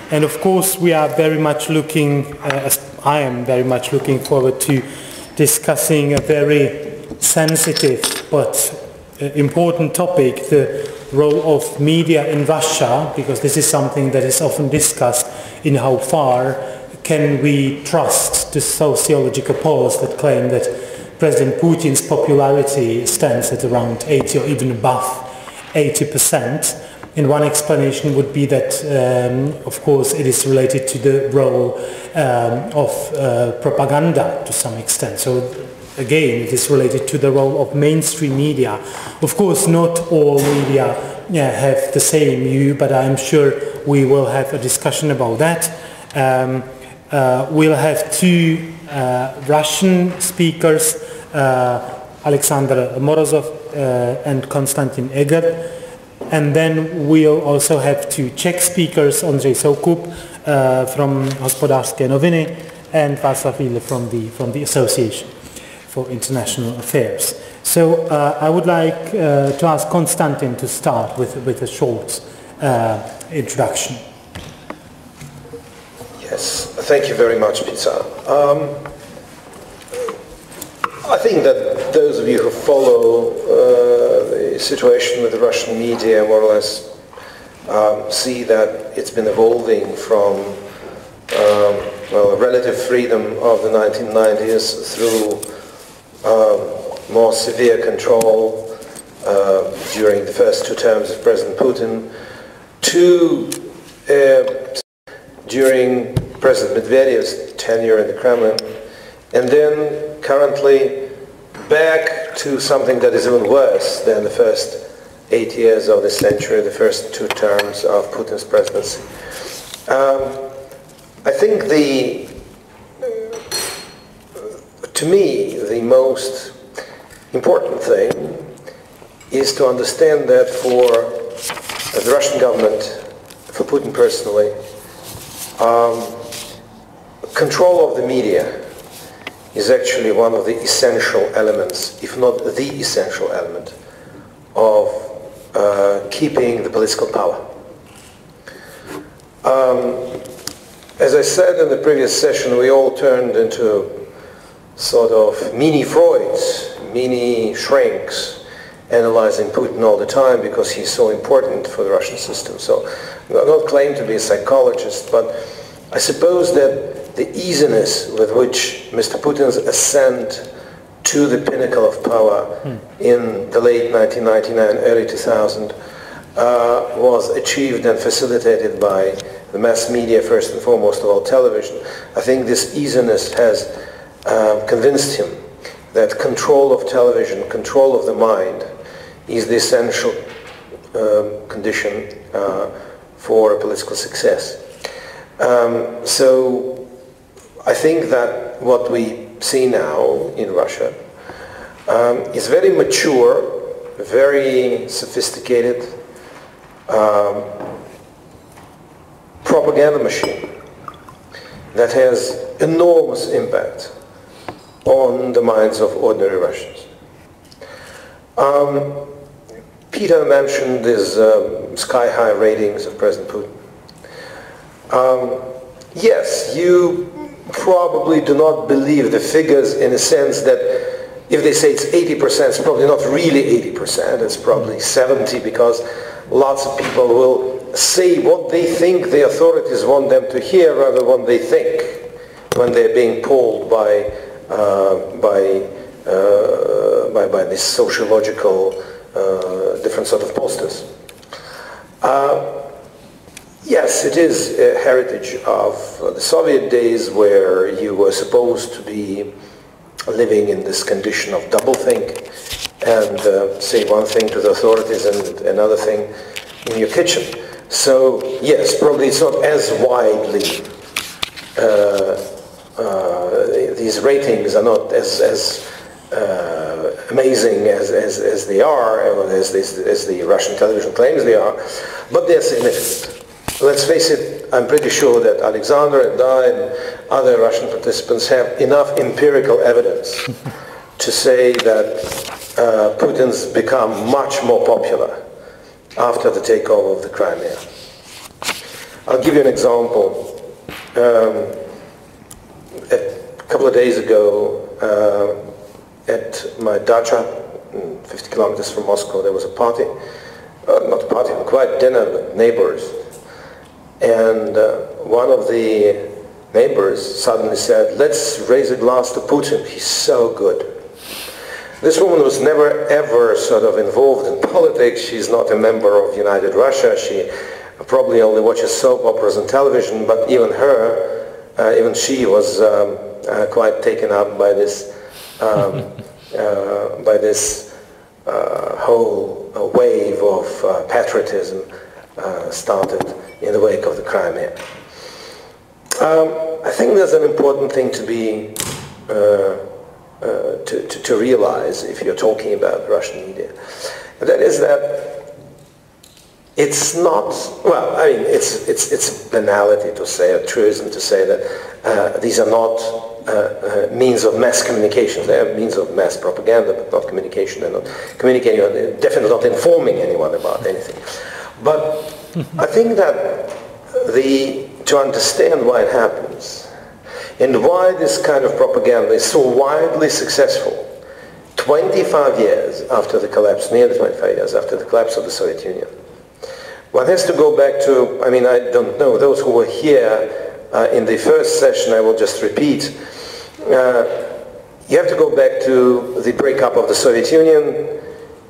And of course, we are very much looking, I am very much looking forward to discussing a very sensitive but important topic, the role of media in Russia, because this is something that is often discussed in how far can we trust the sociological polls that claim that President Putin's popularity stands at around 80 or even above 80%. And one explanation would be that, of course, it is related to the role of propaganda to some extent. So again, it is related to the role of mainstream media. Of course, not all media have the same view, but I'm sure we will have a discussion about that. We'll have two Russian speakers, Alexander Morozov and Konstantin von Eggert. And then we'll also have two Czech speakers, Ondřej Soukup from Hospodářské, noviny, and Václav from the Association for International Affairs. So I would like to ask Konstantin to start with a short introduction. Yes, thank you very much, Peter. I think that those of you who follow the situation with the Russian media more or less see that it's been evolving from relative freedom of the 1990s through more severe control during the first two terms of President Putin to during President Medvedev's tenure in the Kremlin, and then currently back to something that is even worse than the first 8 years of the century, the first two terms of Putin's presidency. I think to me, the most important thing is to understand that for the Russian government, for Putin personally, control of the media is actually one of the essential elements, if not the essential element, of keeping the political power. As I said in the previous session, we all turned into sort of mini Freuds, mini shrinks, analyzing Putin all the time because he's so important for the Russian system. So I don't claim to be a psychologist, but I suppose that the easiness with which Mr. Putin's ascent to the pinnacle of power in the late 1999, early 2000 was achieved and facilitated by the mass media, first and foremost of all television. I think this easiness has convinced him that control of television, control of the mind, is the essential condition for a political success. So I think that what we see now in Russia is very mature, very sophisticated propaganda machine that has enormous impact on the minds of ordinary Russians. Peter mentioned these sky-high ratings of President Putin. Yes, you probably do not believe the figures in a sense that if they say it's 80%, it's probably not really 80%, it's probably 70%, because lots of people will say what they think the authorities want them to hear rather than what they think when they're being polled by this sociological different sort of posters. Yes, it is a heritage of the Soviet days where you were supposed to be living in this condition of doublethink and say one thing to the authorities and another thing in your kitchen. So yes, probably it's not as widely, these ratings are not as amazing as they are, or as the Russian television claims they are, but they're significant. Let's face it, I'm pretty sure that Alexander and I and other Russian participants have enough empirical evidence to say that Putin's become much more popular after the takeover of the Crimea. I'll give you an example. A couple of days ago, at my dacha, 50 kilometers from Moscow, there was a party. Not a party, quite dinner with neighbors. And one of the neighbors suddenly said, let's raise a glass to Putin, he's so good. This woman was never ever sort of involved in politics. She's not a member of United Russia. She probably only watches soap operas on television, but even she was quite taken up by this whole wave of patriotism started in the wake of the Crimea. I think there's an important thing to be to realize if you're talking about Russian media, and that is that it's not, well, I mean, it's banality to say, a truism to say that these are not means of mass communication. They are means of mass propaganda, but not communication. They're not communicating, they're definitely not informing anyone about anything. But I think that to understand why it happens, and why this kind of propaganda is so widely successful 25 years after the collapse, nearly 25 years after the collapse of the Soviet Union. One has to go back to, I mean, I don't know, those who were here in the first session, I will just repeat. You have to go back to the breakup of the Soviet Union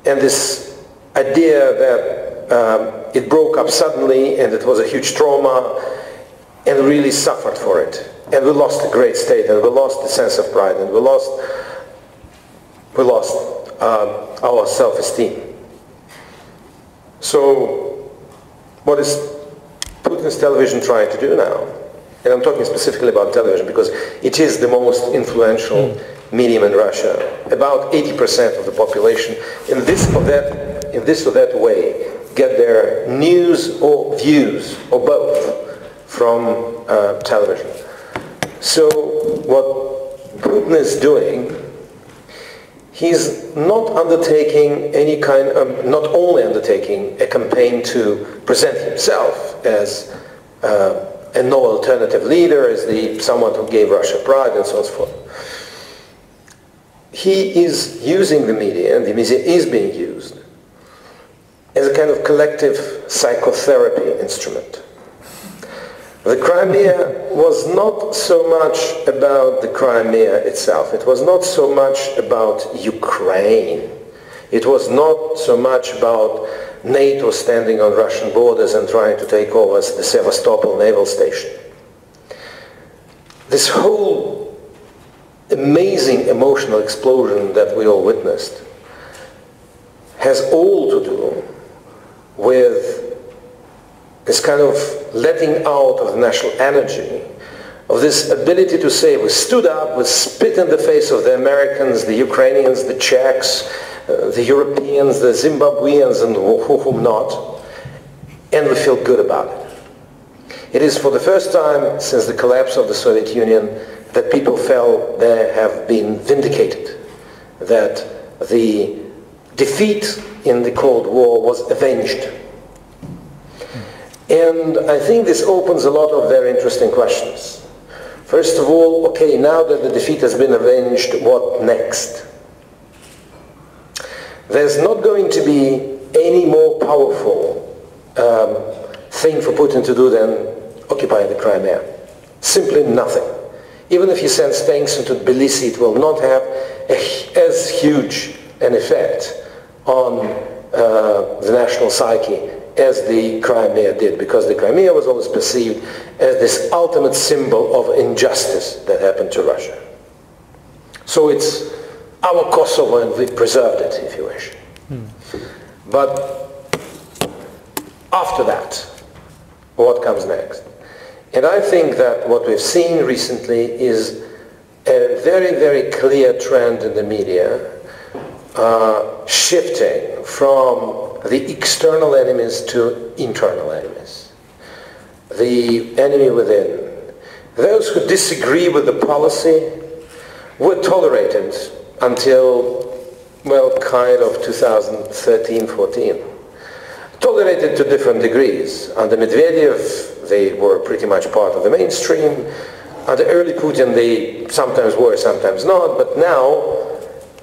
and this idea that it broke up suddenly and it was a huge trauma and really suffered for it. And we lost a great state, and we lost the sense of pride, and we lost our self-esteem. So what is Putin's television trying to do now? And I'm talking specifically about television because it is the most influential medium in Russia. About 80% of the population in this or that way get their news or views or both from television. So what Putin is doing, he's not undertaking any kind of, not only undertaking a campaign to present himself as a no alternative leader, as someone who gave Russia pride and so on and so forth. He is using the media, and the media is being used as a kind of collective psychotherapy instrument. The Crimea was not so much about the Crimea itself. It was not so much about Ukraine. It was not so much about NATO standing on Russian borders and trying to take over the Sevastopol naval station. This whole amazing emotional explosion that we all witnessed has all to do with this kind of letting out of the national energy, of this ability to say, we stood up, we spit in the face of the Americans, the Ukrainians, the Czechs, the Europeans, the Zimbabweans, and whom not, and we feel good about it. It is for the first time since the collapse of the Soviet Union that people felt they have been vindicated, that the defeat in the Cold War was avenged. And I think this opens a lot of very interesting questions. First of all, okay, now that the defeat has been avenged, what next? There's not going to be any more powerful thing for Putin to do than occupy the Crimea. Simply nothing. Even if he sends tanks into Tbilisi, it will not have as huge an effect on the national psyche as the Crimea did, because the Crimea was always perceived as this ultimate symbol of injustice that happened to Russia. So it's our Kosovo, and we preserved it, if you wish. But after that, what comes next? And I think that what we've seen recently is a very, very clear trend in the media shifting from the external enemies to internal enemies. The enemy within. Those who disagree with the policy were tolerated until, well, kind of 2013-14. tolerated to different degrees. Under Medvedev, they were pretty much part of the mainstream. Under early Putin, they sometimes were, sometimes not. But now,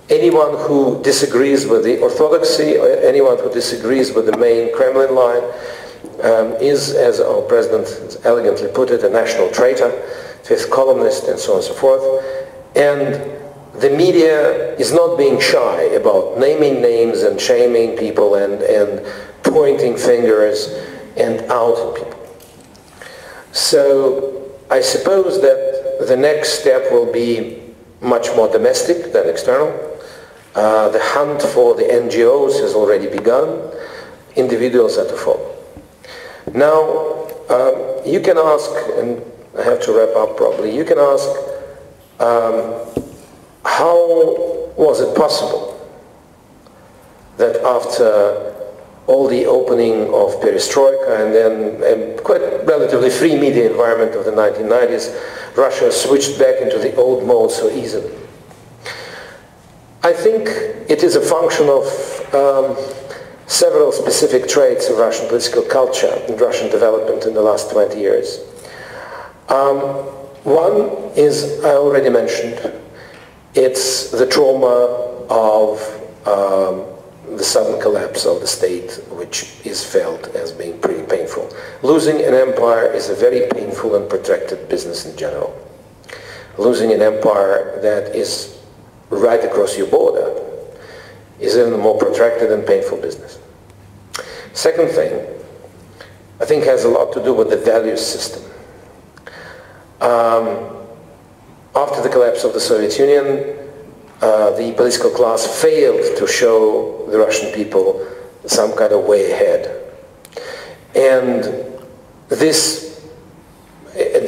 anyone who disagrees with the orthodoxy, or anyone who disagrees with the main Kremlin line, is, as our president elegantly put it, a national traitor, fifth columnist, and so on and so forth. And the media is not being shy about naming names and shaming people and pointing fingers and outing people. So I suppose that the next step will be much more domestic than external. The hunt for the NGOs has already begun. Individuals are to follow. Now, you can ask, and I have to wrap up probably, you can ask, how was it possible that after all the opening of perestroika and then a quite relatively free media environment of the 1990s, Russia switched back into the old mode so easily? I think it is a function of several specific traits of Russian political culture and Russian development in the last 20 years. One is, I already mentioned, it's the trauma of the sudden collapse of the state, which is felt as being pretty painful. Losing an empire is a very painful and protracted business in general. Losing an empire that is right across your border is even a more protracted and painful business. Second thing, I think has a lot to do with the value system. After the collapse of the Soviet Union, the political class failed to show the Russian people some kind of way ahead. And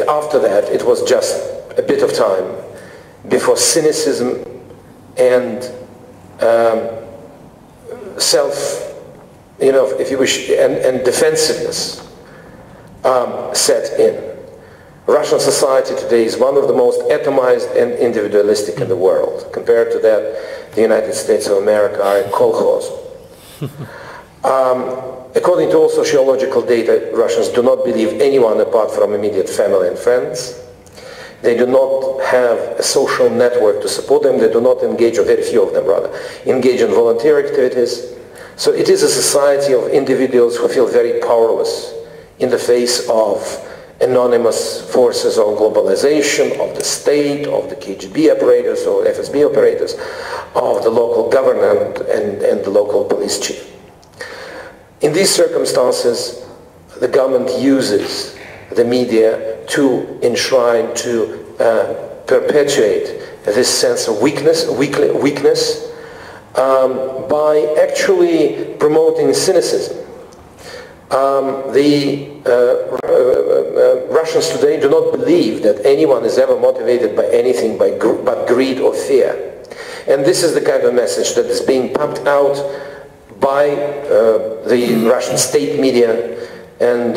after that, it was just a bit of time before cynicism and if you wish, and defensiveness set in. Russian society today is one of the most atomized and individualistic in the world. Compared to that, the United States of America are a kolkhoz. According to all sociological data, Russians do not believe anyone apart from immediate family and friends. They do not have a social network to support them. They do not engage, or very few of them rather, engage in volunteer activities. So it is a society of individuals who feel very powerless in the face of anonymous forces of globalization, of the state, of the KGB operators or FSB operators, of the local government and the local police chief. In these circumstances, the government uses the media to enshrine, to perpetuate this sense of weakness by actually promoting cynicism. Russians today do not believe that anyone is ever motivated by anything but greed or fear. And this is the kind of message that is being pumped out by the Russian state media and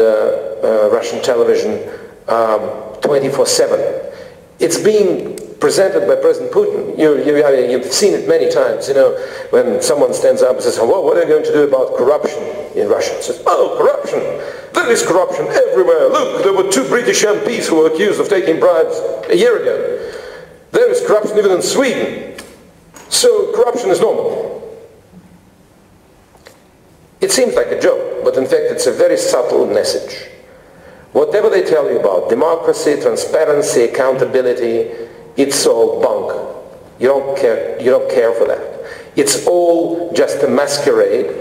Russian television 24/7. It's being presented by President Putin. You've seen it many times, when someone stands up and says, well, what are you going to do about corruption in Russia? It says, oh, corruption. There is corruption everywhere. Look, there were 2 British MPs who were accused of taking bribes a year ago. There is corruption even in Sweden. So corruption is normal. It seems like a joke, but in fact it's a very subtle message. Whatever they tell you about democracy, transparency, accountability, it's all bunk. You don't care for that. It's all just a masquerade,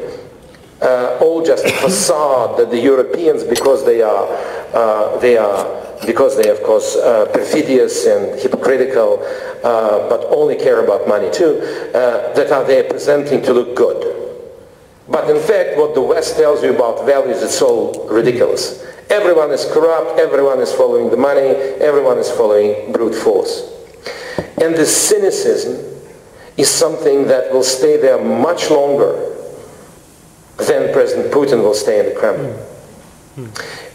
all just a facade that the Europeans, because they are of course perfidious and hypocritical, but only care about money too, that are they presenting to look good. But in fact, what the West tells you about values, it's all ridiculous. Everyone is corrupt, everyone is following the money, everyone is following brute force. And this cynicism is something that will stay there much longer than President Putin will stay in the Kremlin.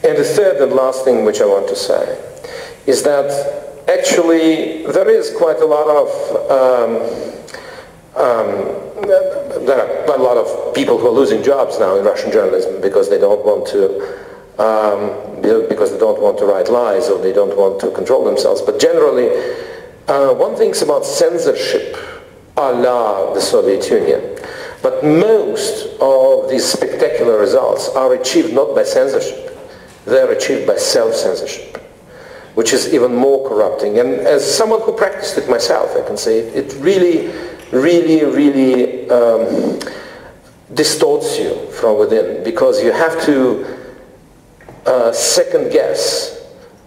And the third and last thing which I want to say is that actually there is quite a lot of there are quite a lot of people who are losing jobs now in Russian journalism because they don't want to write lies or they don't want to control themselves. But generally, one thinks about censorship a la the Soviet Union. But most of these spectacular results are achieved not by censorship, they are achieved by self-censorship, which is even more corrupting. And as someone who practiced it myself, I can say it really distorts you from within, because you have to second guess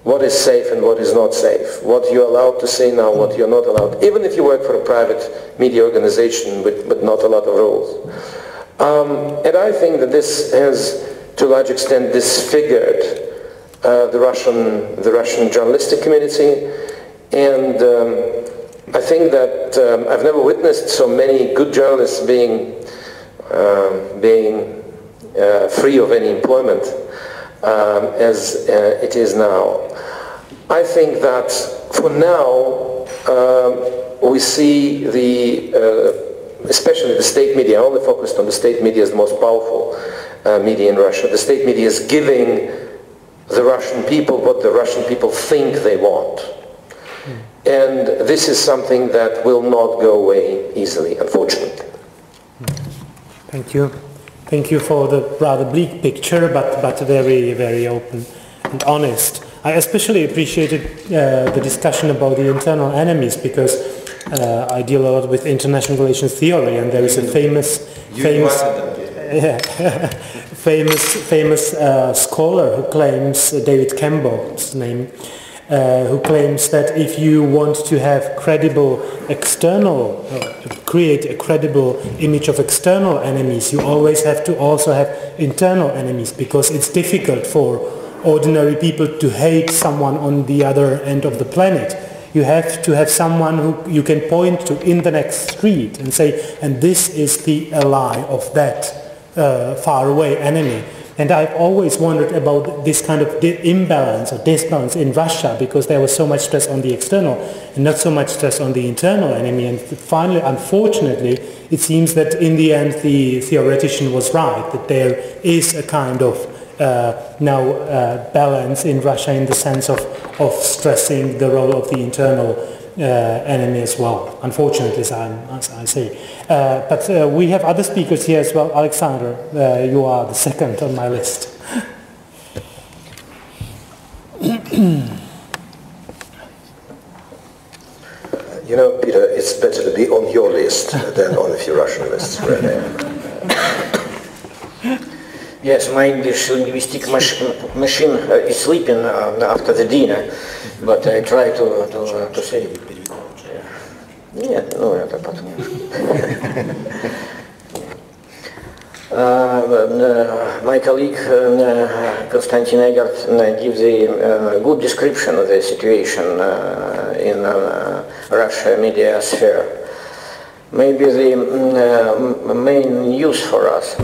what is safe and what is not safe, what you're allowed to say now, what you're not allowed, even if you work for a private media organization with not a lot of rules. And I think that this has, to a large extent, disfigured the Russian journalistic community, and I think that I've never witnessed so many good journalists being free of any employment as it is now. I think that for now we see especially the state media, only focused on the state media as the most powerful media in Russia. The state media is giving the Russian people what the Russian people think they want. And this is something that will not go away easily, unfortunately. Thank you. Thank you for the rather bleak picture, but very, very open and honest. I especially appreciated the discussion about the internal enemies, because I deal a lot with international relations theory, and there is a famous scholar who claims, David Campbell's name, who claims that if you want to have credible external, create a credible image of external enemies, you always have to also have internal enemies, because it's difficult for ordinary people to hate someone on the other end of the planet. You have to have someone who you can point to in the next street and say, and this is the ally of that faraway enemy. And I've always wondered about this kind of imbalance or disbalance in Russia, because there was so much stress on the external and not so much stress on the internal enemy. And finally, unfortunately, it seems that in the end the theoretician was right, that there is a kind of balance in Russia in the sense of stressing the role of the internal enemy as well, unfortunately, as I say. But we have other speakers here as well. Alexander, you are the second on my list. You know, Peter, it's better to be on your list than on a few Russian lists, really. Yes, my English linguistic machine is sleeping after the dinner, but I try to say. Нет, ну это потом. My colleague Konstantin Eggert gives a good description of the situation in Russia media sphere. Maybe the main news for us.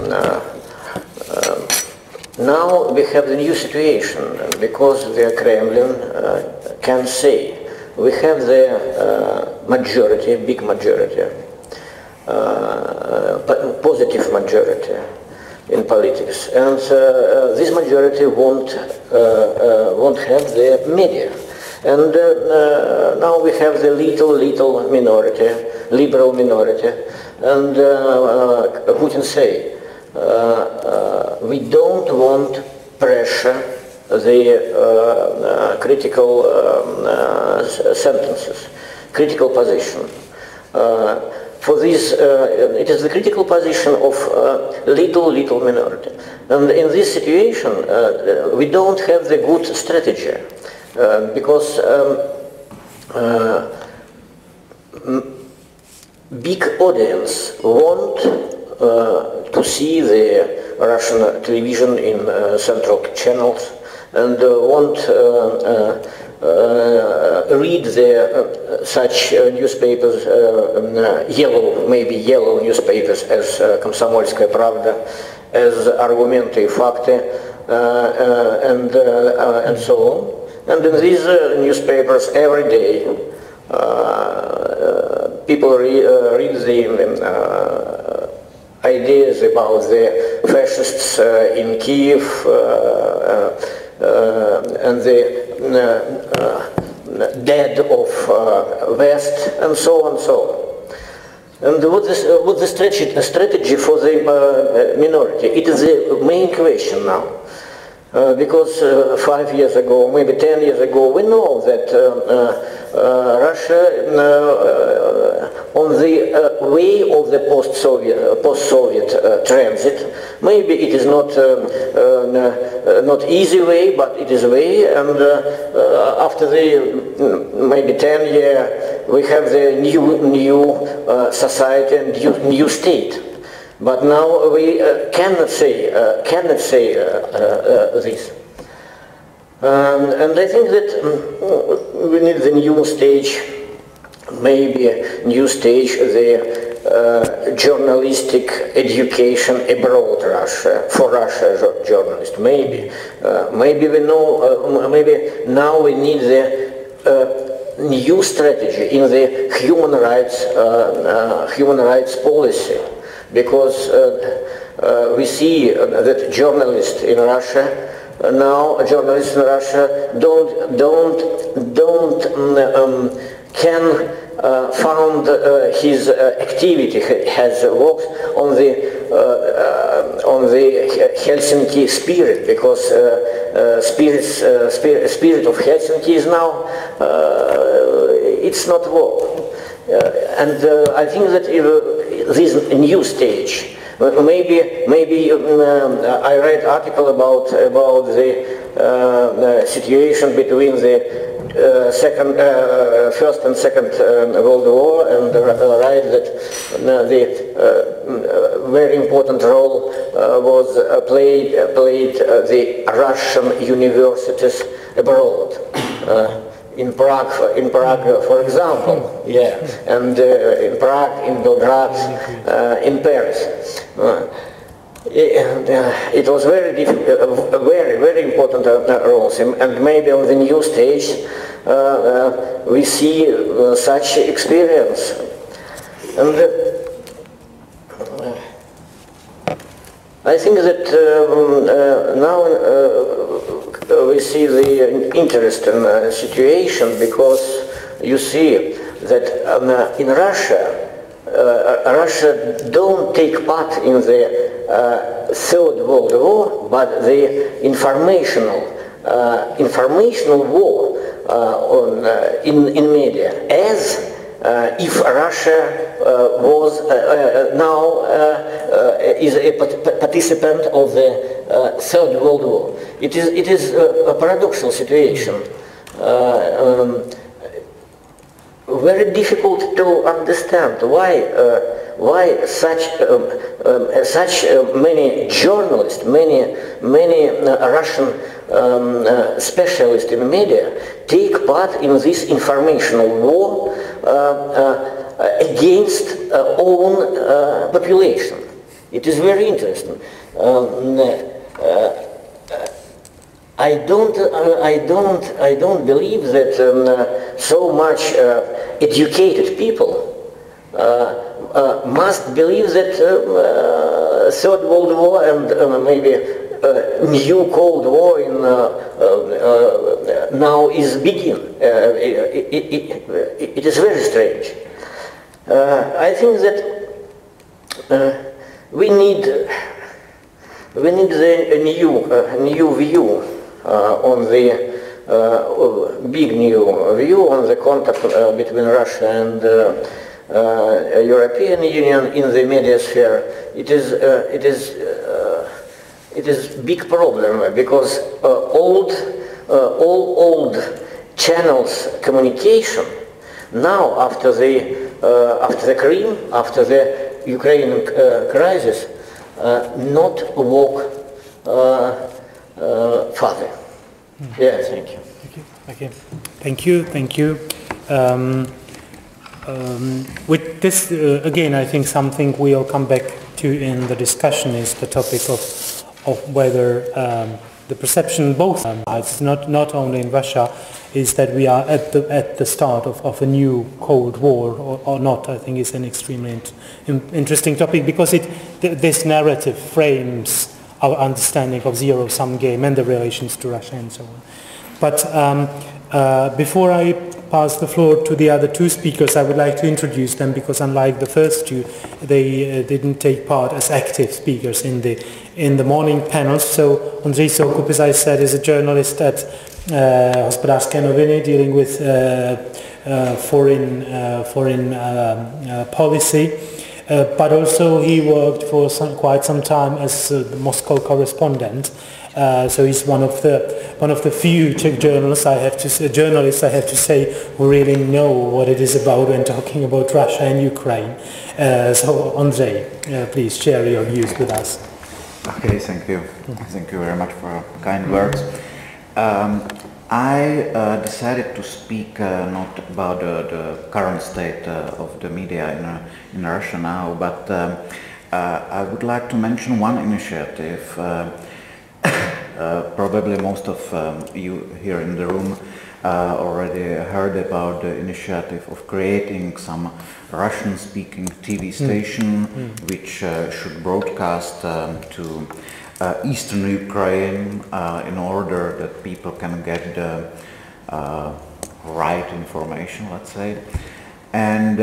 Now we have the new situation, because the Kremlin can say we have the majority, big majority, positive majority in politics, and this majority won't have the media. And now we have the little minority, liberal minority, and Putin say, we don't want pressure the critical sentences, critical position. For this, it is the critical position of little minority. And in this situation, we don't have the good strategy, because big audience want to see the Russian television in central channels, and want read the such newspapers, yellow newspapers as Komsomolskaya Pravda, as Argumenты и Fakты, and so on. And in these newspapers every day people read the ideas about the fascists in Kiev and the dead of West, and so on and so on. And what the strategy for the minority? It is the main question now. Because 5 years ago, maybe 10 years ago, we know that Russia, on the way of the post-Soviet transit, maybe it is not easy way, but it is a way. And after the maybe 10 years, we have the new society and new state. But now we cannot say this, and I think that we need the new stage, maybe a new stage, the journalistic education abroad Russia, for Russia journalists. Maybe we know. Maybe now we need the new strategy in the human rights policy. Because we see that journalists in Russia can found his activity has worked on the Helsinki spirit, because spirit of Helsinki is now it's not work. And I think that this new stage, maybe I read article about the situation between the First and Second World War, and write that the very important role was played the Russian universities abroad. In Prague, for example, yeah, and in Prague, in Belgrade, in Paris. It was very difficult, very important roles, and maybe on the new stage we see such experience. And I think that now we see the interesting situation, because you see that in Russia, Russia don't take part in the Third World War, but the informational war in media, as if Russia was now is a participant of the Third World War. It is a paradoxical situation. Very difficult to understand why such many journalists, many Russian specialists in media take part in this informational war against own population. It is very interesting. I don't believe that so much educated people must believe that Third World War and maybe new Cold War in now is begin. It is very strange. I think that we need the new view on the big new view on the contact between Russia and European Union in the media sphere. It is big problem, because all old channels communication now after the Crimea, after the Ukrainian crisis, not work further. Yeah, thank you. Okay. Thank you. With this, again, I think something we'll come back to in the discussion is the topic of whether the perception both sides, not only in Russia, is that we are at the start of a new Cold War or not. I think is an extremely interesting topic because this narrative frames our understanding of zero-sum game and the relations to Russia and so on. But before I pass the floor to the other two speakers, I would like to introduce them because unlike the first two, they didn't take part as active speakers in the morning panels. So Ondřej Soukup, as I said, is a journalist at Hospodářské noviny dealing with foreign policy. But also he worked for quite some time as the Moscow correspondent. So he's one of the few Czech journalists I have to say who really know what it is about when talking about Russia and Ukraine. So Ondřej, please share your views with us. Okay, thank you. Thank you very much for kind words. I decided to speak not about the current state of the media in Russia now, but I would like to mention one initiative. Probably most of you here in the room already heard about the initiative of creating some Russian-speaking TV station which should broadcast to Eastern Ukraine in order that people can get the right information, let's say, and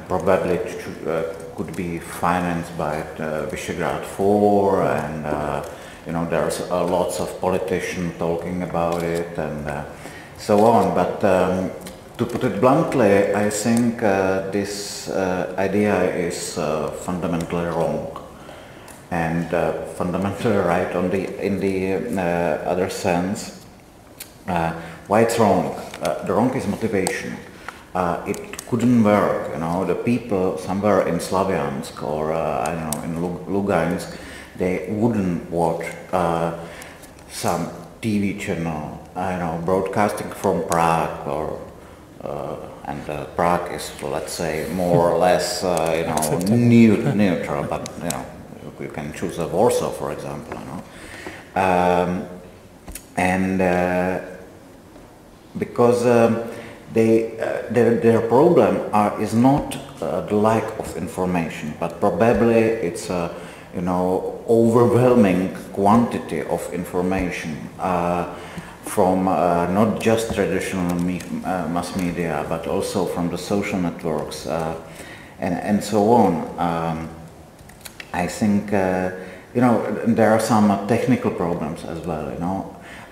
probably it could be financed by Visegrad 4 and there's lots of politicians talking about it and so on, but to put it bluntly, I think this idea is fundamentally wrong and fundamentally right in the other sense. Why it's wrong? The wrong is motivation. It couldn't work, the people somewhere in Slavyansk or I don't know, in Lugansk, they wouldn't watch some TV channel, broadcasting from Prague or and Prague is, let's say, more or less, neutral, but you can choose a Warsaw, for example, and because their problem is not the lack of information, but probably it's overwhelming quantity of information from not just traditional mass media, but also from the social networks and so on. I think there are some technical problems as well.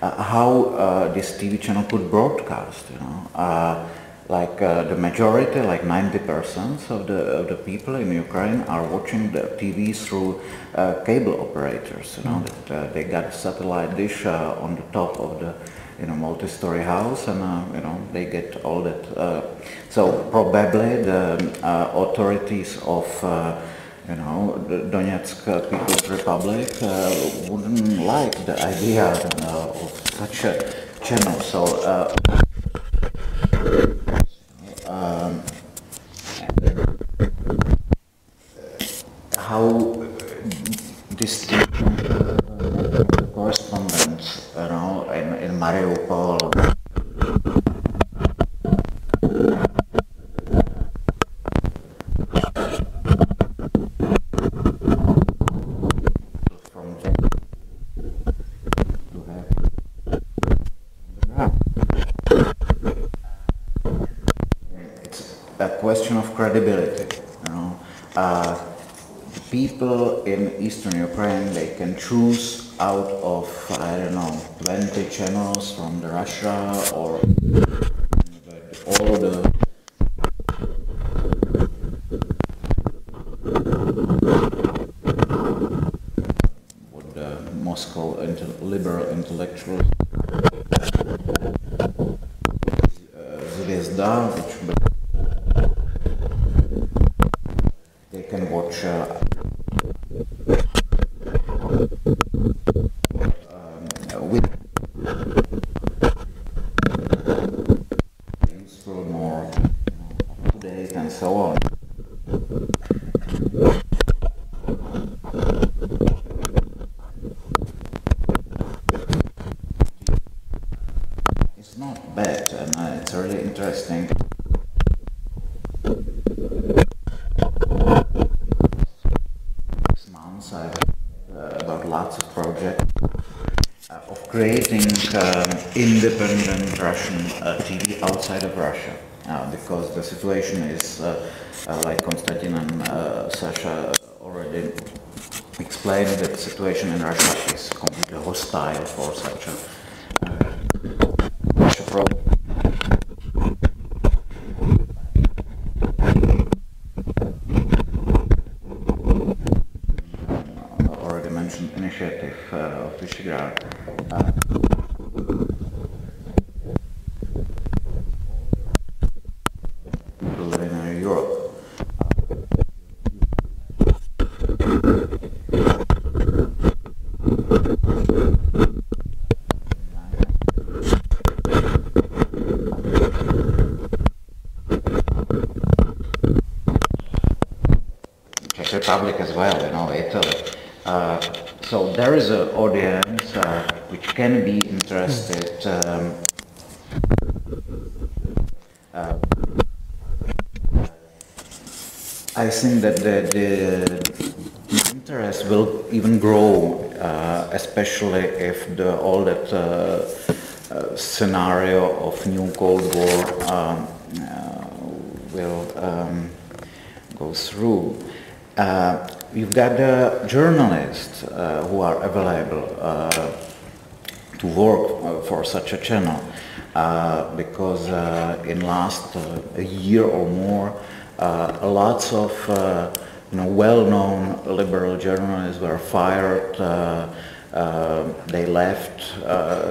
How this TV channel could broadcast. Like the majority, like 90% of the people in Ukraine are watching the TV through cable operators. That they got a satellite dish on the top of the multi-story house, and they get all that. So probably the authorities of the Donetsk People's Republic wouldn't like the idea of such a channel. So. How this correspondence, in Mariupol. It's a question of credibility. People in Eastern Ukraine, they can choose out of, 20 channels from the Russia or all the what the Moscow liberal intellectuals Zvezda, which they can watch with useful, more up-to-date and so on. creating independent Russian TV outside of Russia, because the situation is, like Konstantin and Sasha already explained, that the situation in Russia is completely hostile for such a problem. Already mentioned initiative of Visegrad. Living in Europe. Czech Republic as well, you know, Italy. So there is an audience which can be interested. I think that the interest will even grow, especially if all that scenario of new Cold War will go through. You've got journalists who are available to work for such a channel, because in last a year or more, lots of well-known liberal journalists were fired. They left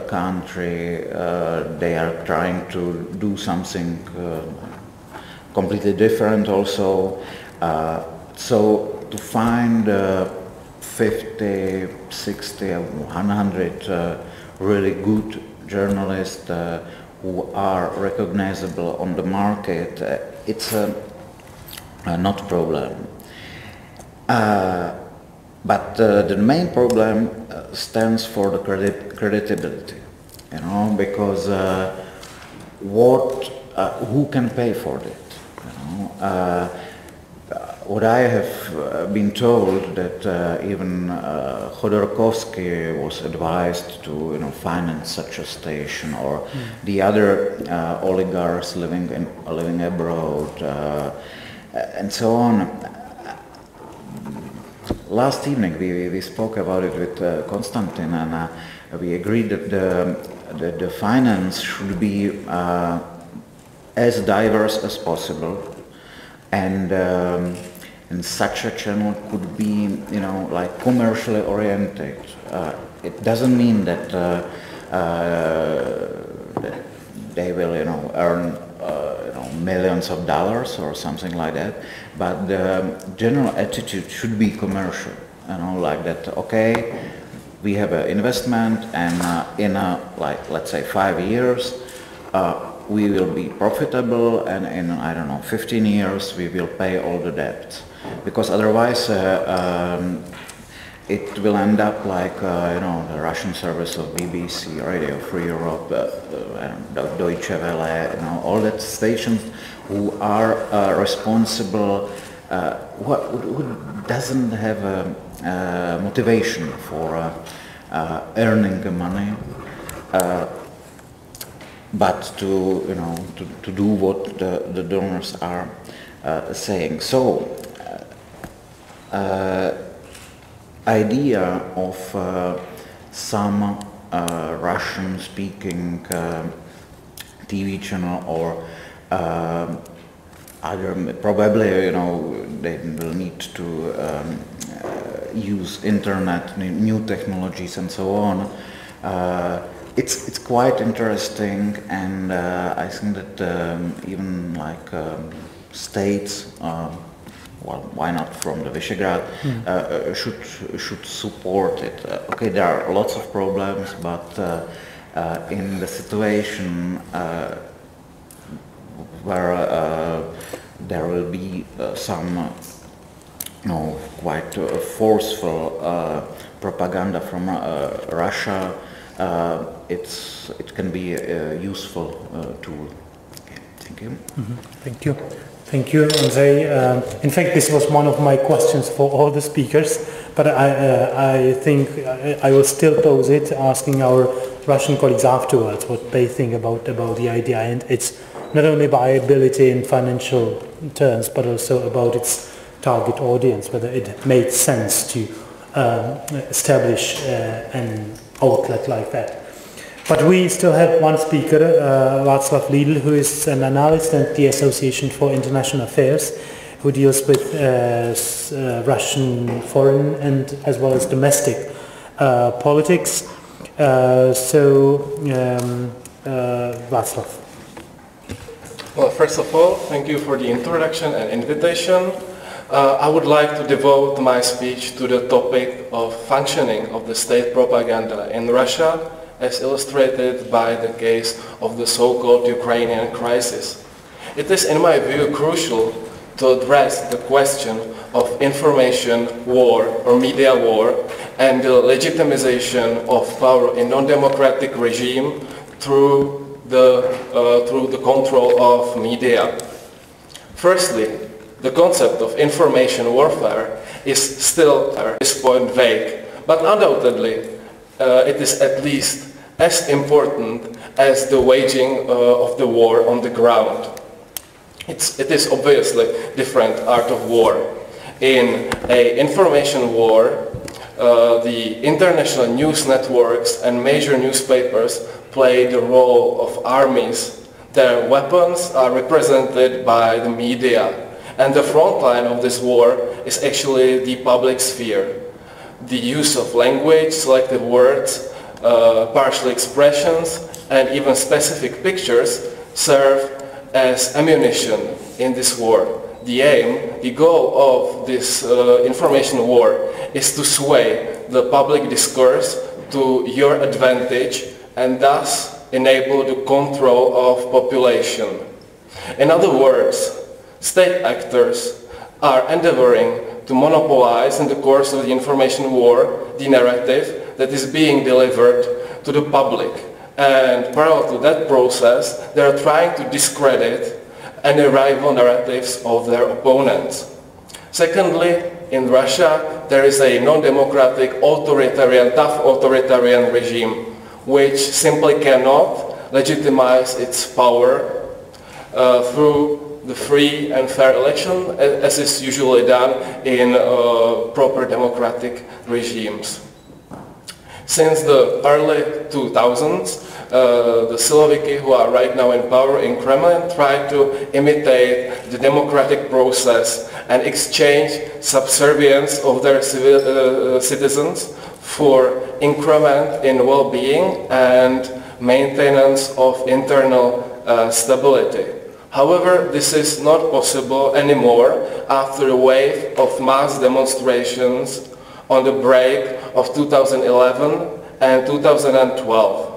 country. They are trying to do something completely different also. So to find 50, 60, 100 really good journalists who are recognizable on the market, it's not a problem. But the main problem stands for the credibility, because who can pay for it? What I have been told that even Khodorkovsky was advised to finance such a station, or the other oligarchs living abroad, and so on. Last evening we spoke about it with Konstantin, and we agreed that the finance should be as diverse as possible, and such a channel could be, like commercially oriented. It doesn't mean that, that they will, earn millions of dollars or something like that. But the general attitude should be commercial, like that. Okay, we have an investment, and in let's say 5 years, we will be profitable, and in 15 years we will pay all the debt. Because otherwise it will end up like the Russian service of BBC, Radio Free Europe, Deutsche Welle, all that stations who are responsible, who doesn't have a motivation for earning the money, but to do what the donors are saying. So. Idea of some Russian-speaking TV channel or other, probably they will need to use internet, new technologies, and so on. It's quite interesting, and I think that even like states. Well, why not from the Visegrad, should support it. Okay, there are lots of problems, but in the situation where there will be some quite forceful propaganda from Russia, it can be a useful tool. Okay, thank you. Thank you. Thank you, Ondřej. In fact, this was one of my questions for all the speakers, but I think I will still pose it, asking our Russian colleagues afterwards what they think about the idea, and its not only viability in financial terms, but also about its target audience, whether it made sense to establish an outlet like that. But we still have one speaker, Václav Lídl, who is an analyst at the Association for International Affairs, who deals with Russian foreign and as well as domestic politics. Václav. Well, first of all, thank you for the introduction and invitation. I would like to devote my speech to the topic of functioning of the state propaganda in Russia, as illustrated by the case of the so-called Ukrainian crisis. It is, in my view, crucial to address the question of information war or media war and the legitimization of power in non-democratic regime through the control of media. Firstly, the concept of information warfare is still at this point vague, but undoubtedly it is at least as important as the waging of the war on the ground. It is obviously different art of war. In an information war, the international news networks and major newspapers play the role of armies. Their weapons are represented by the media, and the front line of this war is actually the public sphere. The use of language, selected words, partial expressions, and even specific pictures serve as ammunition in this war. The aim, the goal of this information war is to sway the public discourse to your advantage and thus enable the control of population. In other words, state actors are endeavoring to monopolize in the course of the information war the narrative that is being delivered to the public. And parallel to that process, they are trying to discredit any rival narratives of their opponents. Secondly, in Russia, there is a non-democratic, authoritarian, tough authoritarian regime which simply cannot legitimize its power through the free and fair election, as is usually done in proper democratic regimes. Since the early 2000s, the Siloviki who are right now in power in Kremlin try to imitate the democratic process and exchange subservience of their citizens for increment in well-being and maintenance of internal stability. However, this is not possible anymore after a wave of mass demonstrations on the break of 2011 and 2012.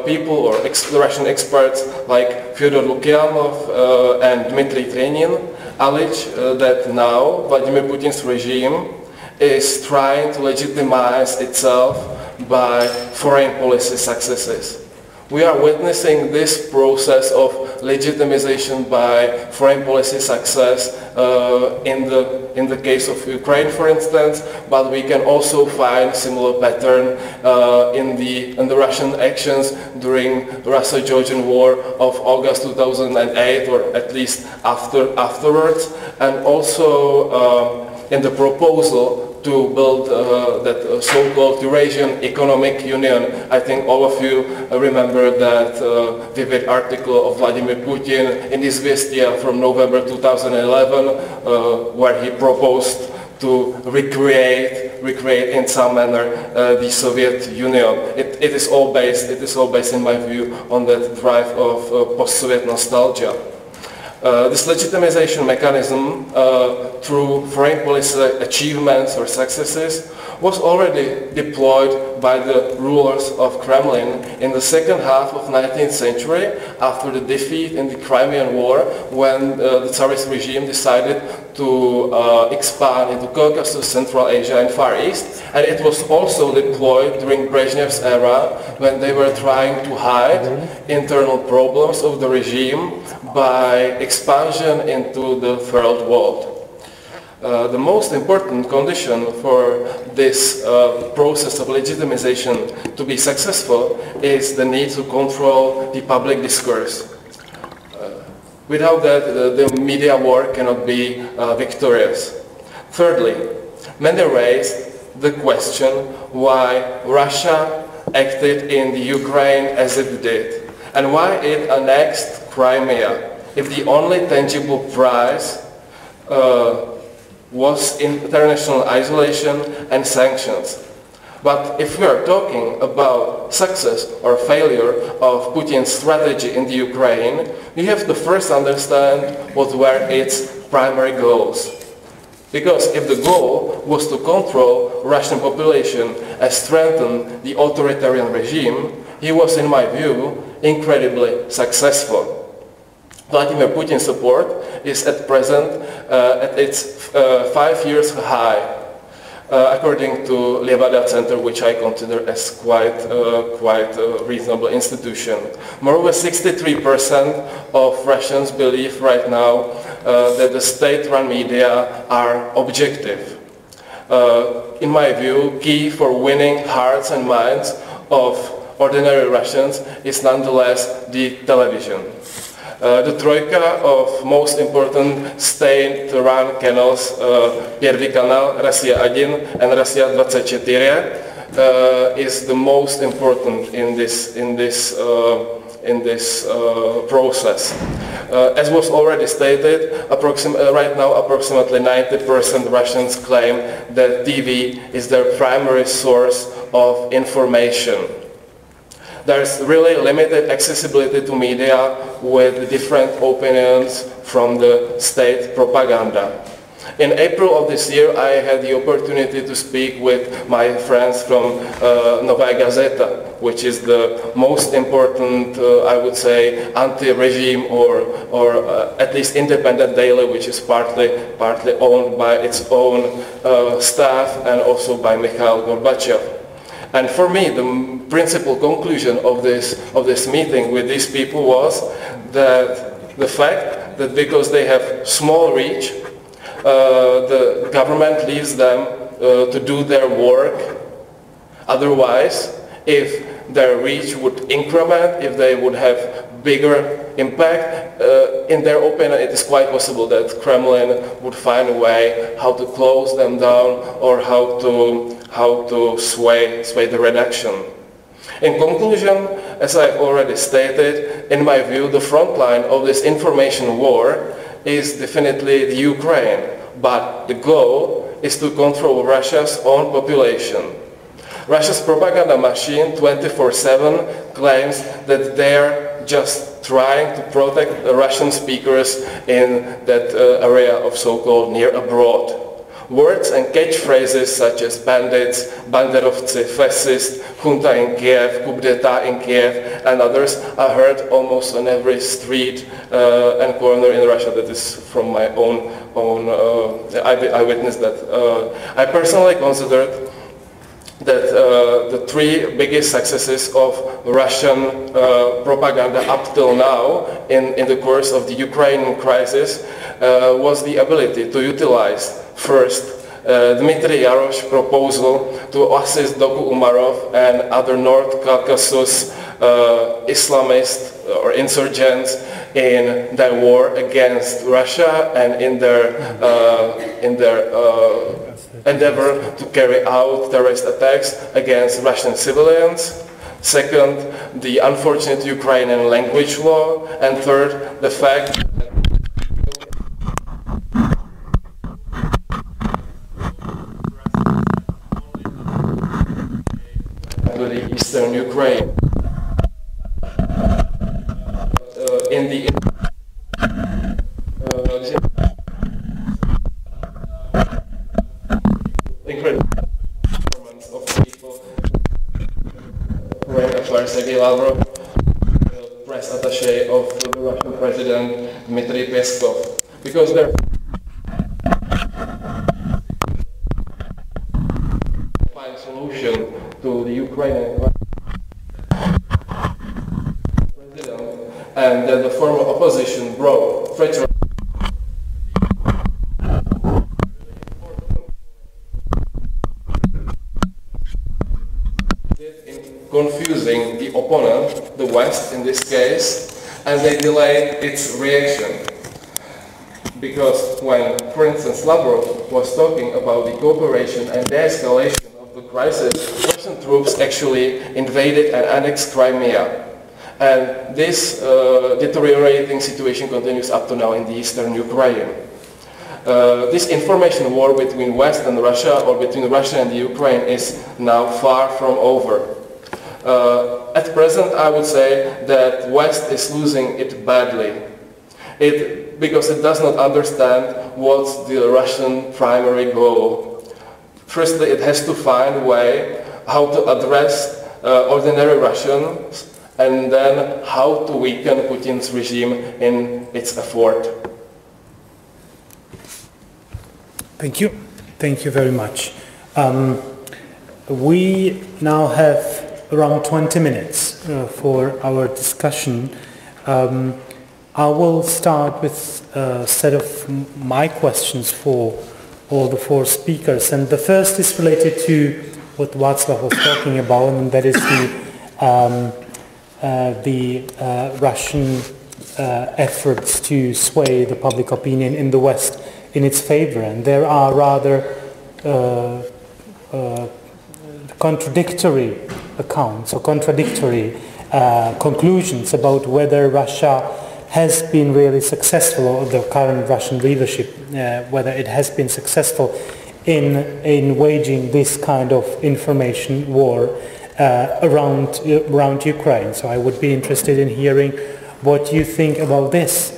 People or Russian experts like Fyodor Lukyanov and Dmitry Trenin allege that now Vladimir Putin's regime is trying to legitimize itself by foreign policy successes. We are witnessing this process of legitimization by foreign policy success in the case of Ukraine, for instance, but we can also find similar pattern in the Russian actions during the Russo-Georgian War of August 2008, or at least afterwards, and also in the proposal to build that so-called Eurasian Economic Union. I think all of you remember that vivid article of Vladimir Putin in Izvestia from November 2011, where he proposed to recreate in some manner the Soviet Union. It is all based, in my view, on that drive of post-Soviet nostalgia. This legitimization mechanism through foreign policy achievements or successes was already deployed by the rulers of Kremlin in the second half of 19th century after the defeat in the Crimean War, when the Tsarist regime decided to expand into Caucasus, Central Asia and Far East, and it was also deployed during Brezhnev's era when they were trying to hide internal problems of the regime by expansion into the third world. The most important condition for this process of legitimization to be successful is the need to control the public discourse. Without that, the media war cannot be victorious. Thirdly, many raised the question why Russia acted in the Ukraine as it did, and why it annexed Crimea, if the only tangible prize was international isolation and sanctions. But if we are talking about success or failure of Putin's strategy in the Ukraine, we have to first understand what were its primary goals. Because if the goal was to control Russian population and strengthen the authoritarian regime, he was, in my view, incredibly successful. Vladimir Putin's support is at present at its 5 years high, according to Levada Center, which I consider as quite a reasonable institution. Moreover, 63% of Russians believe right now that the state-run media are objective. In my view, key for winning hearts and minds of ordinary Russians is nonetheless the television. The troika of most important state-run channels, Первый канал, Россия 1 and Россия 24, is the most important in this process. As was already stated, right now approximately 90% Russians claim that TV is their primary source of information. There's really limited accessibility to media with different opinions from the state propaganda. In April of this year, I had the opportunity to speak with my friends from Nová Gazeta, which is the most important, I would say, anti-regime or at least independent daily, which is partly owned by its own staff and also by Mikhail Gorbachev. And for me, the principal conclusion of this meeting with these people was that the fact that because they have small reach, the government leaves them to do their work. Otherwise, if their reach would increment, if they would have bigger impact, in their opinion, it is quite possible that Kremlin would find a way how to close them down or how to sway the redaction. In conclusion, as I've already stated, in my view, the front line of this information war is definitely the Ukraine, but the goal is to control Russia's own population. Russia's propaganda machine 24/7 claims that they're just trying to protect the Russian speakers in that area of so-called near abroad. Words and catchphrases such as bandits, banderovci, fascist, junta in Kiev, coup d'etat in Kiev, and others are heard almost on every street and corner in Russia. That is from my own I witnessed that. I personally considered that the three biggest successes of Russian propaganda up till now in the course of the Ukrainian crisis was the ability to utilize first Dmitry Yarosh's proposal to assist Doku Umarov and other North Caucasus Islamists or insurgents in their war against Russia and in their endeavor to carry out terrorist attacks against Russian civilians. Second, the unfortunate Ukrainian language law. And third, the fact to the eastern Ukraine. In the incredible performance of people, Foreign Affairs Sergei Lavrov, press attaché of the Russian President Dmitry Peskov, because they're find solution to the Ukrainian president, and that the former opposition brought treacherous confusing the opponent, the West in this case, and they delayed its reaction. Because when, for instance, Lavrov was talking about the cooperation and de-escalation of the crisis, Russian troops actually invaded and annexed Crimea. And this deteriorating situation continues up to now in the eastern Ukraine. This information war between West and Russia, or between Russia and the Ukraine, is now far from over. At present, I would say that West is losing it badly. Because it does not understand what's the Russian primary goal. Firstly, it has to find a way how to address ordinary Russians, and then how to weaken Putin's regime in its effort. Thank you. Thank you very much. We now have around 20 minutes for our discussion. I will start with a set of my questions for all the four speakers. And the first is related to what Václav was talking about, and that is the Russian efforts to sway the public opinion in the West in its favor. And there are rather contradictory accounts or contradictory conclusions about whether Russia has been really successful, or the current Russian leadership, whether it has been successful in waging this kind of information war around Ukraine. So I would be interested in hearing what you think about this.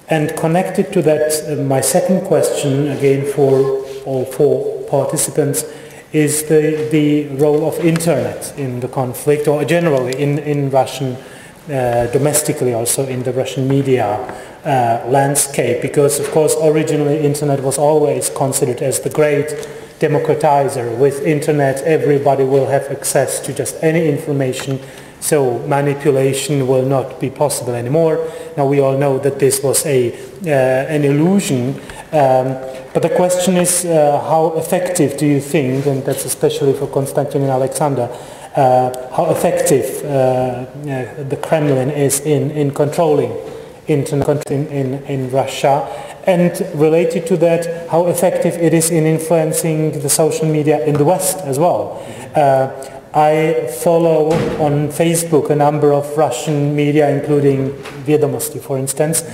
And connected to that, my second question, again for all four participants, is the role of internet in the conflict, or generally in Russian, domestically also in the Russian media landscape, because of course originally internet was always considered as the great democratizer. With internet everybody will have access to just any information, so manipulation will not be possible anymore. Now we all know that this was an illusion, but the question is how effective do you think, and that's especially for Konstantin and Alexander, how effective the Kremlin is in controlling internet in Russia, and related to that, how effective it is in influencing the social media in the West as well. I follow on Facebook a number of Russian media, including Vedomosti, for instance,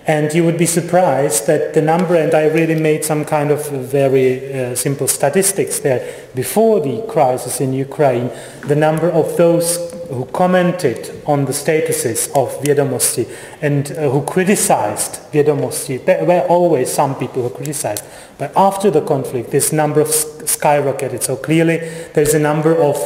and you would be surprised that the number, and I really made some kind of very simple statistics there, before the crisis in Ukraine, the number of those who commented on the statuses of Vedomosti and who criticized Vedomosti, there were always some people who criticized, but after the conflict this number of skyrocketed. So clearly there's a number of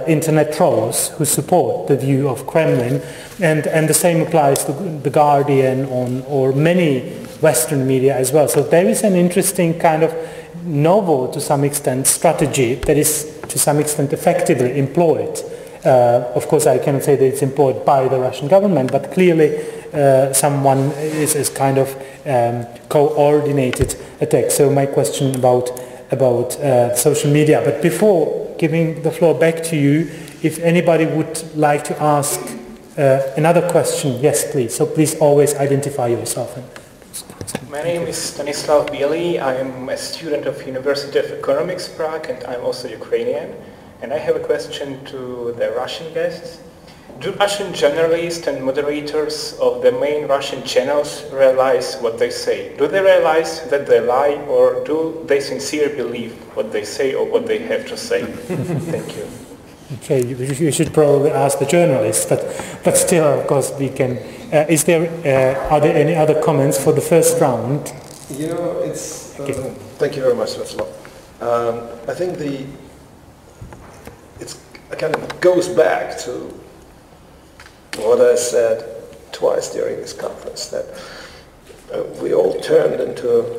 internet trolls who support the view of Kremlin, and the same applies to The Guardian or many Western media as well. So there is an interesting kind of novel, to some extent, strategy that is to some extent effectively employed. Of course I cannot say that it's employed by the Russian government, but clearly someone is kind of coordinated attack. So my question about social media. But before giving the floor back to you, if anybody would like to ask another question, yes please. So please always identify yourself. My name is Stanislav Bielý. I am a student of University of Economics, Prague, and I'm also Ukrainian. And I have a question to the Russian guests. Do Russian journalists and moderators of the main Russian channels realize what they say? Do they realize that they lie, or do they sincerely believe what they say or what they have to say? Thank you. Okay, you should probably ask the journalists, but still, of course, we can. Are there any other comments for the first round? You know, it's. Thank you very much, Václav. I think it kind of goes back to what I said twice during this conference, that we all turned into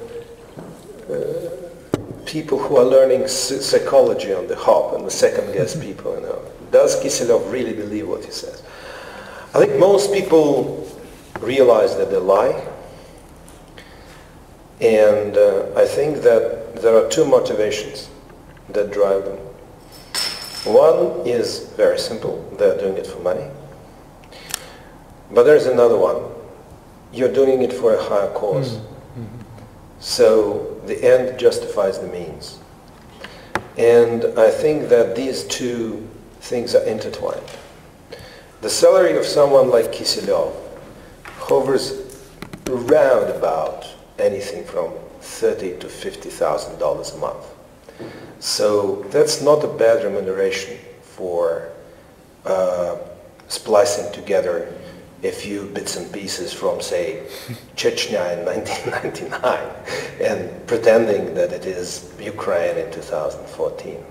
people who are learning psychology on the hop and the second-guess people. You know, does Kiselov really believe what he says? I think most people realize that they lie, and I think that there are two motivations that drive them. One is very simple, they're doing it for money. But there's another one. You're doing it for a higher cause. So the end justifies the means. And I think that these two things are intertwined. The salary of someone like Kisilyov hovers around about anything from $30,000 to $50,000 a month. So that's not a bad remuneration for splicing together a few bits and pieces from, say, Chechnya in 1999 and pretending that it is Ukraine in 2014.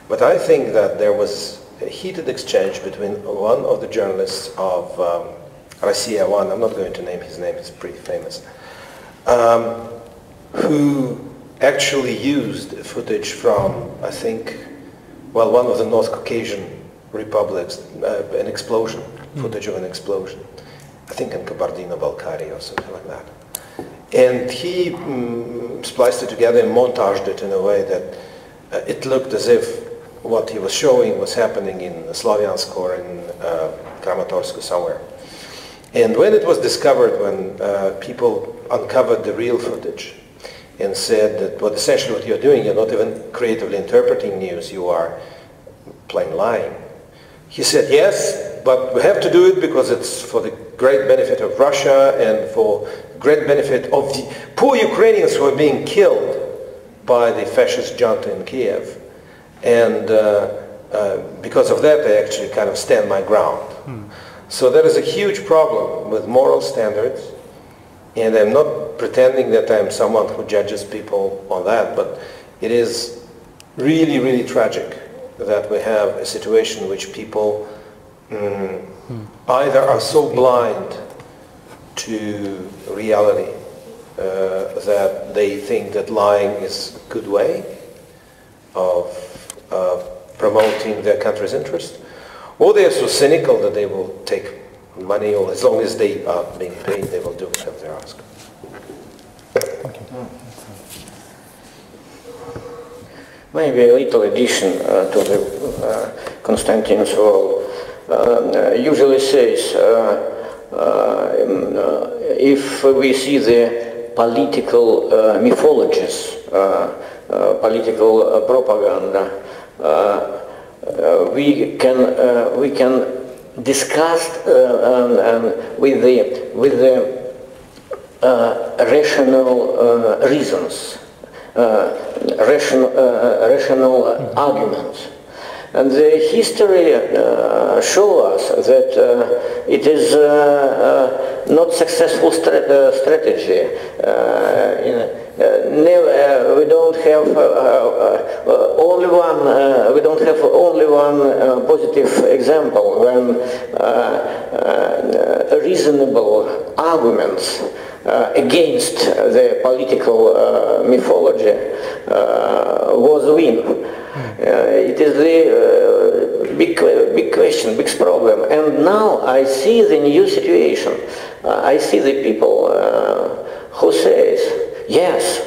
But I think that there was a heated exchange between one of the journalists of Russia One, I'm not going to name his name, he's pretty famous, who actually used footage from, I think, well, one of the North Caucasian republics, an explosion, footage of an explosion, I think in Kabardino-Balkaria or something like that. And he spliced it together and montaged it in a way that it looked as if what he was showing was happening in Slavyansk or in Kramatorsk somewhere. And when it was discovered, when people uncovered the real footage and said that essentially what you're doing, you're not even creatively interpreting news, you are plain lying. He said, yes, but we have to do it because it's for the great benefit of Russia and for great benefit of the poor Ukrainians who are being killed by the fascist junta in Kiev. And because of that, I actually kind of stand my ground. So there is a huge problem with moral standards, and I'm not pretending that I'm someone who judges people on that, but it is really, really tragic that we have a situation in which people either are so blind to reality that they think that lying is a good way of promoting their country's interest, or they are so cynical that they will take money, or as long as they are being paid, they will do whatever they're asked. Maybe a little addition to the Konstantin's role. Usually says, if we see the political mythologies, political propaganda, we can discuss with the rational reasons, rational arguments. And the history shows us that it is not successful strategy. We don't have only one positive example when reasonable arguments against the political mythology was win. It is the big question, big problem. And now I see the new situation. I see the people who says, yes,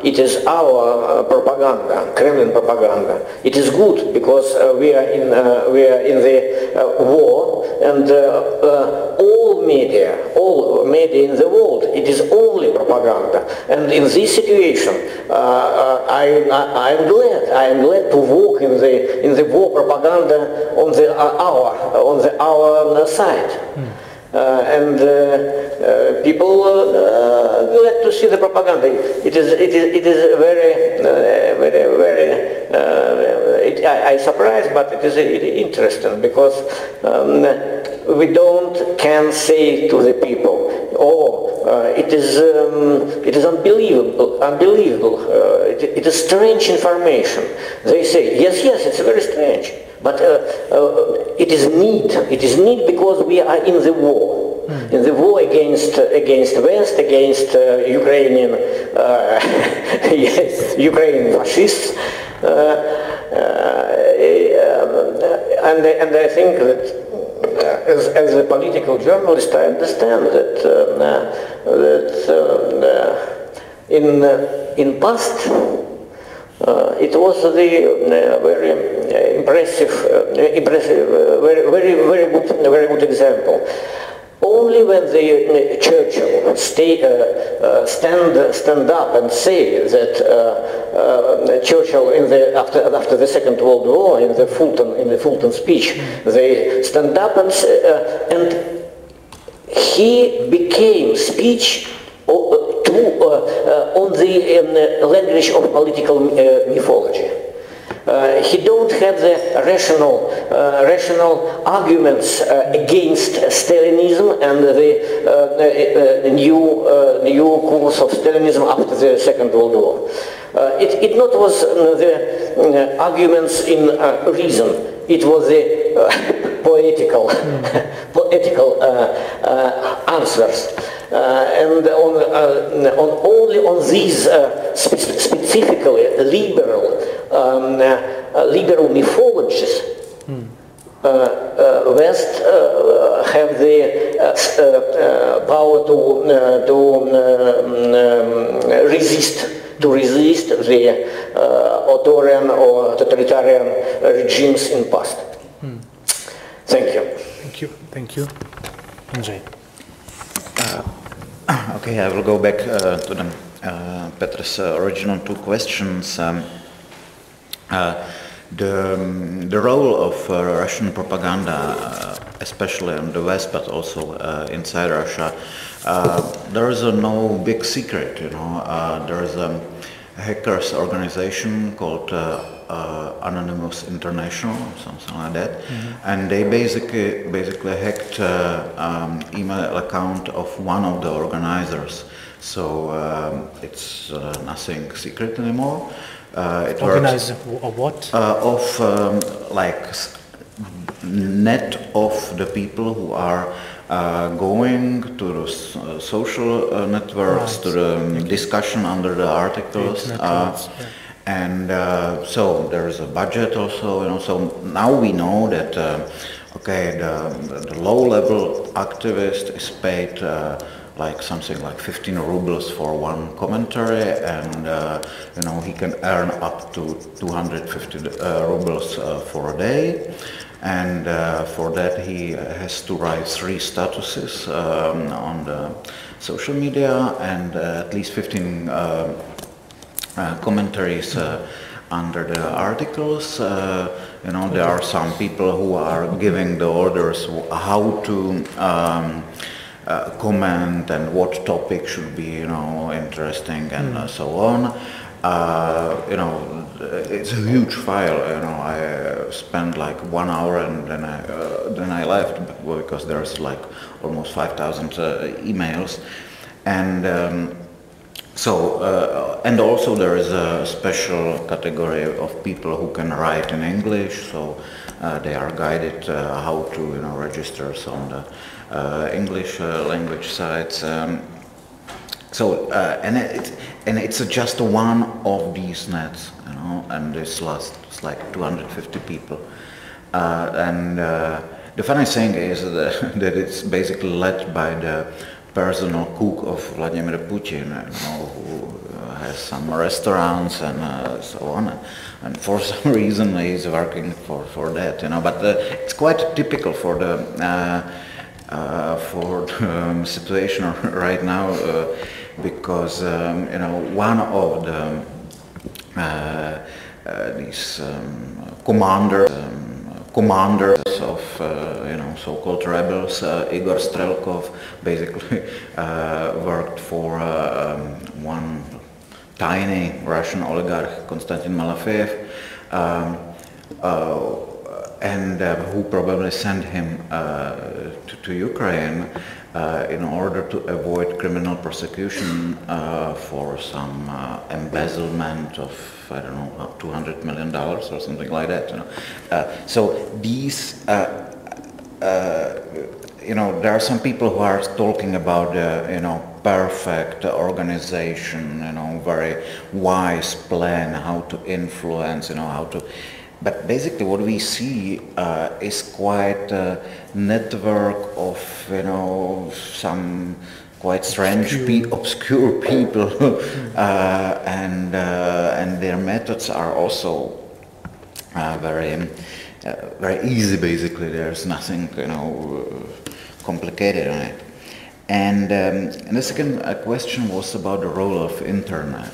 it is our propaganda, Kremlin propaganda. It is good because we are in the war, and all media in the world, it is only propaganda. And in this situation, I am glad to work in the war propaganda on our side. And people glad to see the propaganda. It is very I surprised, but it is interesting because we can say to the people, it is unbelievable. It is strange information. They say, yes, it's very strange. But it is need because we are in the war, in the war against West, against Ukrainian Ukrainian fascists, and I think that as a political journalist, I understand that in past It was the very impressive, very good example. Only when the Churchill stand up and say that Churchill after the Second World War in the Fulton speech, they stand up and he became speech on the language of political mythology. He don't have the rational arguments against Stalinism and the new course of Stalinism after the Second World War. It not was the arguments in reason. It was the poetical answers. And only on these specifically liberal mythologies West have the power to resist the authoritarian or totalitarian regimes in past. Thank you. Thank you. Ondřej. Okay, I will go back to Petr's original two questions. The role of Russian propaganda, especially in the West, but also inside Russia, there is no big secret. There is a hackers organization called Anonymous International, something like that, and they basically hacked email account of one of the organizers. So it's nothing secret anymore. Organizer of what? Net of the people who are going to the social networks, to the discussion under the articles, and so there is a budget also. So now we know that the low-level activist is paid something like 15 rubles for one commentary, and he can earn up to 250 rubles for a day, and for that he has to write 3 statuses on the social media and at least 15 commentaries under the articles. There are some people who are giving the orders how to comment and what topic should be, interesting and so on. It's a huge file. I spent like 1 hour and then I left because there's like almost 5,000 emails, and and also there is a special category of people who can write in English, so they are guided how to register on the English language sites. And it's just one of these nets, and this lasts like 250 people. The funny thing is that it's basically led by the personal cook of Vladimir Putin, who has some restaurants and so on. And for some reason he's working for that, But it's quite typical for the situation right now, because one of the these commanders of so-called rebels, Igor Strelkov, basically worked for one tiny Russian oligarch, Konstantin Malafeev, and who probably sent him to Ukraine in order to avoid criminal prosecution for some embezzlement of, I don't know, $200 million or something like that. So these, there are some people who are talking about, perfect organization, very wise plan, how to influence, how to. But basically what we see is quite a network of, some quite strange, obscure people, and their methods are also very easy. Basically, there's nothing complicated on it. And the second question was about the role of internet.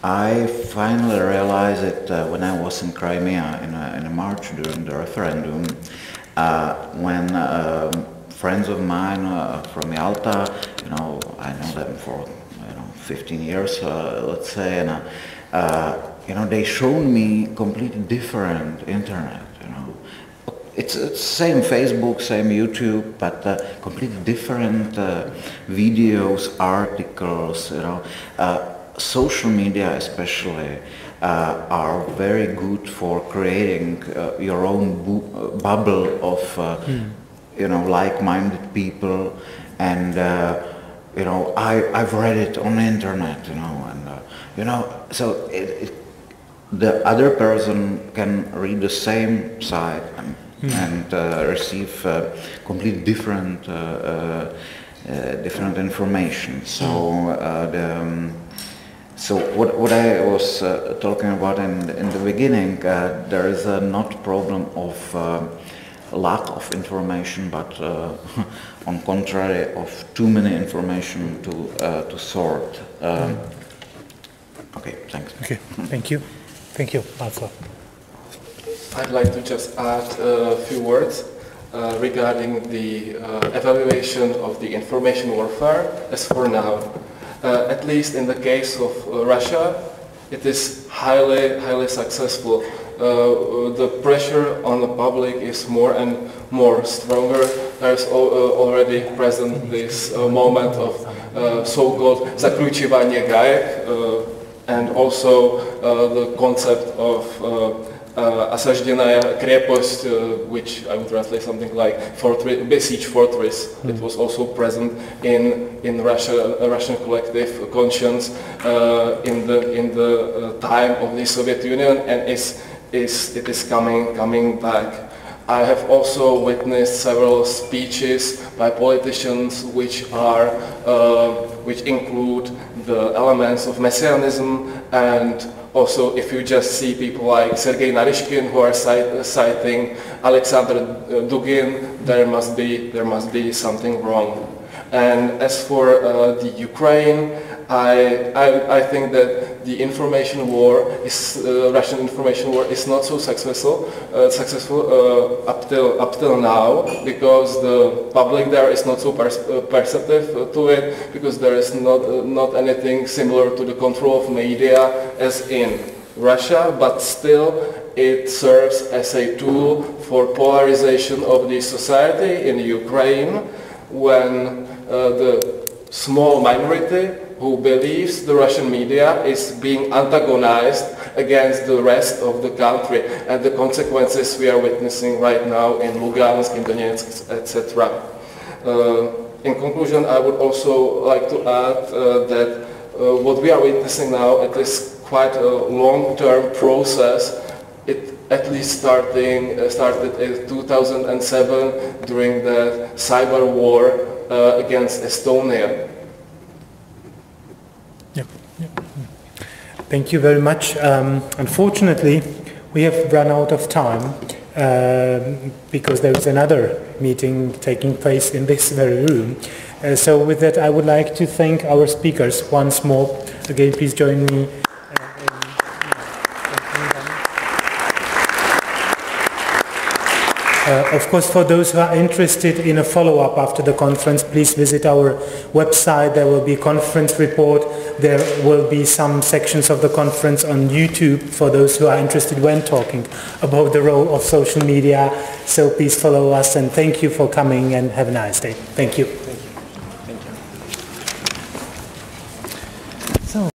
I finally realized it when I was in Crimea in a march during the referendum, when friends of mine from Yalta, I know them for 15 years, let's say, and they showed me completely different internet. It's same Facebook, same YouTube, but completely different videos, articles. Social media especially are very good for creating your own bubble of like-minded people, and I've read it on the internet, so the other person can read the same site and receive completely different information. So what I was talking about in the beginning, there is not problem of lack of information, but on contrary of too many information to sort. Okay, thanks. Okay, thank you, Václav. I'd like to just add a few words regarding the evaluation of the information warfare as for now. At least in the case of Russia, it is highly successful. The pressure on the public is more and more stronger. There's already present this moment of so-called zaključivanie gajek, and also the concept of осажденная крепость, which I would translate something like besieged fortress. It was also present in Russian collective conscience in the time of the Soviet Union, and it is coming back. I have also witnessed several speeches by politicians which include the elements of messianism, and also if you just see people like Sergei Naryshkin who are citing Alexander Dugin, there must be something wrong. And as for the Ukraine, I think that the information war Russian information war is not so successful up till now, because the public there is not so perceptive to it, because there is not anything similar to the control of media as in Russia, but still it serves as a tool for polarization of the society in Ukraine, when the small minority who believes the Russian media is being antagonized against the rest of the country, and the consequences we are witnessing right now in Lugansk, in Donetsk, etc. In conclusion, I would also like to add that what we are witnessing now, it is quite a long-term process. It at least started in 2007 during the cyber war against Estonia. Thank you very much. Unfortunately, we have run out of time because there is another meeting taking place in this very room. So with that, I would like to thank our speakers once more. Again, please join me. Of course, for those who are interested in a follow-up after the conference, please visit our website. There will be a conference report. There will be some sections of the conference on YouTube for those who are interested when talking about the role of social media. So please follow us, and thank you for coming, and have a nice day. Thank you.